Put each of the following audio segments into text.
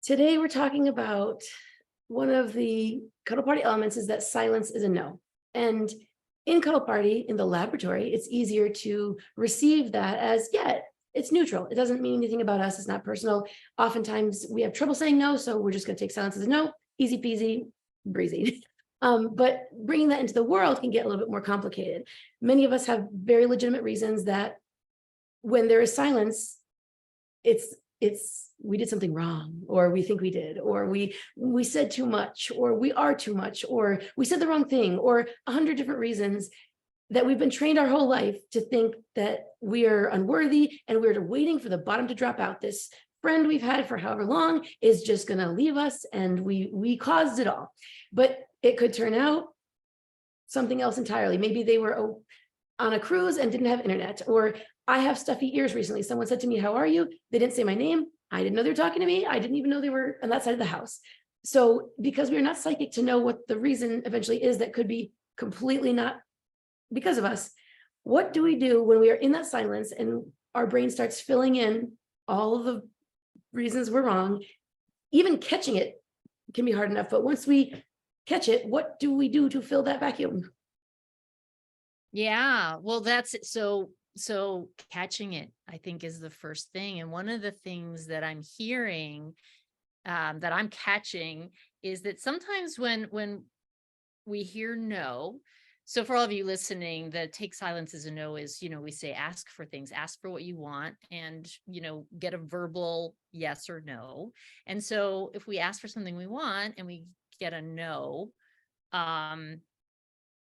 Today, we're talking about one of the Cuddle Party elements is that silence is a no. And in Cuddle Party, in the laboratory, it's easier to receive that as, yeah, it's neutral. It doesn't mean anything about us. It's not personal. Oftentimes we have trouble saying no, so we're just going to take silence as a no, easy peasy, breezy. But bringing that into the world can get a little bit more complicated. Many of us have very legitimate reasons that when there is silence, it's we did something wrong, or we think we did, or we said too much, or we are too much, or we said the wrong thing, or 100 different reasons that we've been trained our whole life to think that we are unworthy and we're waiting for the bottom to drop out. This friend we've had for however long is just going to leave us, and we caused it all. But it could turn out something else entirely. Maybe they were on a cruise and didn't have internet, or I have stuffy ears recently. Someone said to me, "How are you?" They didn't say my name. I didn't know they were talking to me. I didn't even know they were on that side of the house. So because we're not psychic to know what the reason eventually is, that could be completely not because of us. What do we do when we are in that silence and our brain starts filling in all of the reasons we're wrong? Even catching it can be hard enough, but once we catch it, what do we do to fill that vacuum? Yeah, well, that's it. So catching it, I think, is the first thing. And one of the things that I'm hearing, that I'm catching, is that sometimes when we hear no, so for all of you listening, the take silence as a no is, we say ask for things, ask for what you want, and get a verbal yes or no. And so if we ask for something we want and we get a no,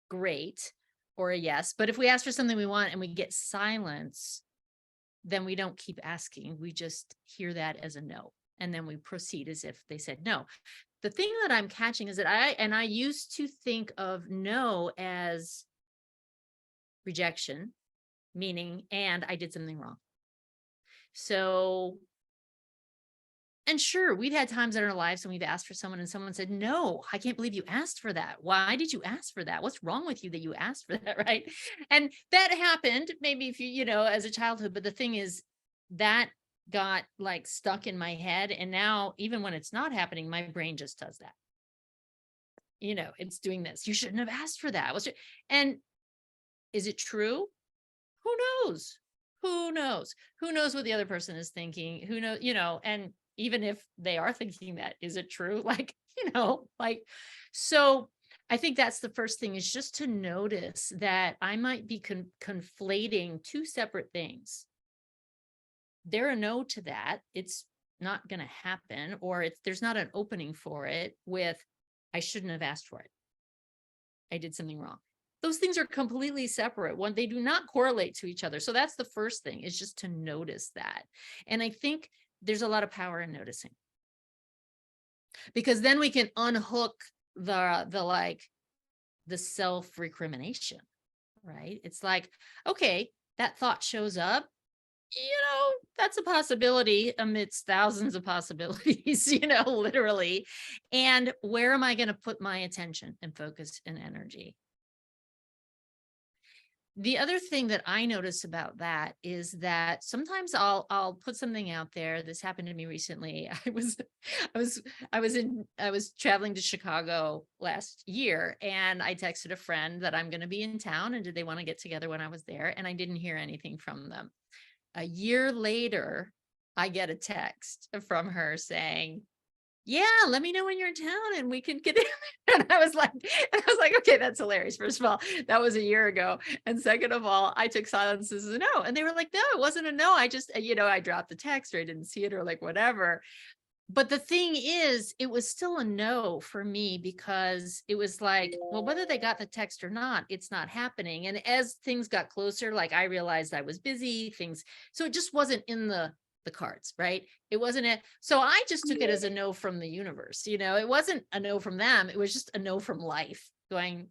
great, or a yes. But if we ask for something we want and we get silence, then we don't keep asking. We just hear that as a no. And then we proceed as if they said no. The thing that I'm catching is that I used to think of no as rejection, meaning, and I did something wrong. So, and sure, we've had times in our lives when we've asked for someone and someone said, "No, I can't believe you asked for that. Why did you ask for that? What's wrong with you that you asked for that?" Right. And that happened maybe if as a childhood. But the thing is that got like stuck in my head. And now even when it's not happening, my brain just does that. It's doing this. You shouldn't have asked for that. And is it true? Who knows? Who knows? Who knows what the other person is thinking? Who knows, and even if they are thinking that, is it true? So I think that's the first thing, is just to notice that I might be conflating two separate things. They're a no to that. It's not going to happen, or there's not an opening for it, with I shouldn't have asked for it. I did something wrong. Those things are completely separate. They do not correlate to each other. So that's the first thing, is just to notice that. And I think there's a lot of power in noticing, because then we can unhook the self-recrimination, right? It's like, okay, that thought shows up, that's a possibility amidst thousands of possibilities, literally. And where am I going to put my attention and focus and energy? The other thing that I notice about that is that sometimes I'll put something out there. This happened to me recently. I was traveling to Chicago last year, and I texted a friend that I'm going to be in town, and did they want to get together when I was there? And I didn't hear anything from them. A year later, I get a text from her saying, "Yeah, let me know when you're in town and we can get in." And I was like, okay, that's hilarious. First of all, that was a year ago. And second of all, I took silence as a no. And they were like, "No, it wasn't a no. I just, I dropped the text, or I didn't see it, or like whatever." But the thing is, it was still a no for me, because it was like, well, whether they got the text or not, it's not happening. And as things got closer, like I realized I was busy, so it just wasn't in the cards, right? It wasn't it. So I just took it as a no from the universe. It wasn't a no from them. It was just a no from life, going,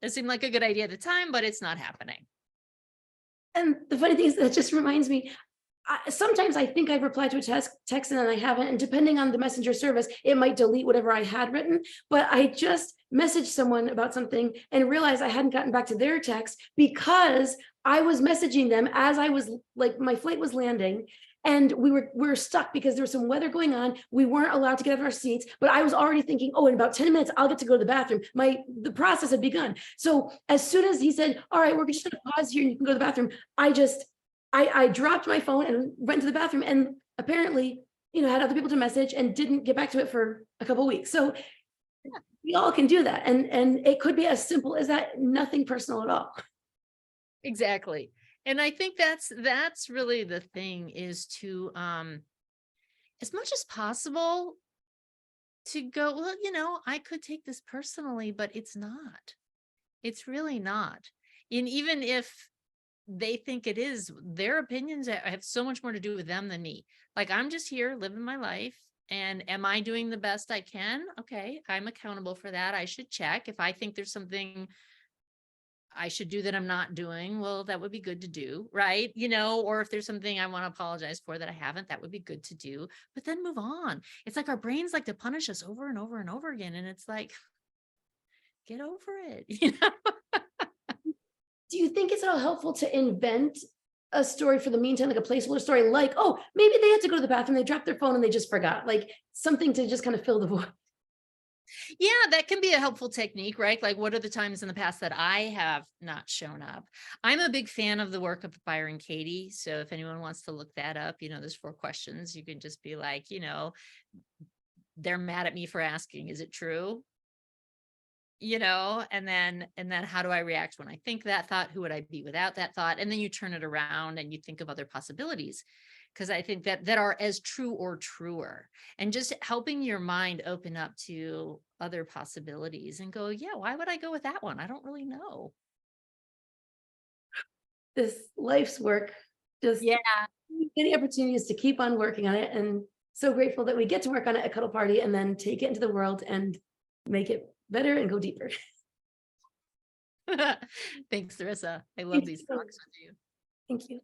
it seemed like a good idea at the time, but it's not happening. And the funny thing is, that just reminds me, sometimes I think I've replied to a text and then I haven't. And depending on the messenger service, it might delete whatever I had written. But I just messaged someone about something and realized I hadn't gotten back to their text, because I was messaging them as I was, like, my flight was landing. And we were stuck because there was some weather going on. We weren't allowed to get out of our seats, but I was already thinking, oh, in about 10 minutes, I'll get to go to the bathroom. The process had begun. So as soon as he said, all right, we're just gonna pause here and you can go to the bathroom, I dropped my phone and went to the bathroom, and apparently, had other people to message and didn't get back to it for a couple of weeks. So we all can do that. And it could be as simple as that, nothing personal at all. Exactly. And I think that's really the thing, is to as much as possible to go, well, I could take this personally, but it's not. It's really not. And even if they think it is, their opinions have so much more to do with them than me. Like, I'm just here living my life. And am I doing the best I can? Okay, I'm accountable for that. I should check. If I think there's something I should do that I'm not doing, well, that would be good to do, right? Or if there's something I want to apologize for that I haven't, that would be good to do, but then move on. It's like our brains like to punish us over and over and over again. And it's like, get over it. Do you think it's at all helpful to invent a story for the meantime, like a placeholder story, like, oh, maybe they had to go to the bathroom, they dropped their phone and they just forgot, like something to just kind of fill the void? Yeah, that can be a helpful technique, right? Like, what are the times in the past that I have not shown up? I'm a big fan of the work of Byron Katie. So if anyone wants to look that up, there's 4 questions. You can just be like, they're mad at me for asking, is it true? And then how do I react when I think that thought? Who would I be without that thought? And then you turn it around and you think of other possibilities. Because I think that are as true or truer, and just helping your mind open up to other possibilities and go, yeah, why would I go with that one? I don't really know. This life's work, just Yeah. many opportunities to keep on working on it, and so grateful that we get to work on it at Cuddle Party and then take it into the world and make it better and go deeper. Thanks, Larissa. I love Thank these you. talks with you. Thank you.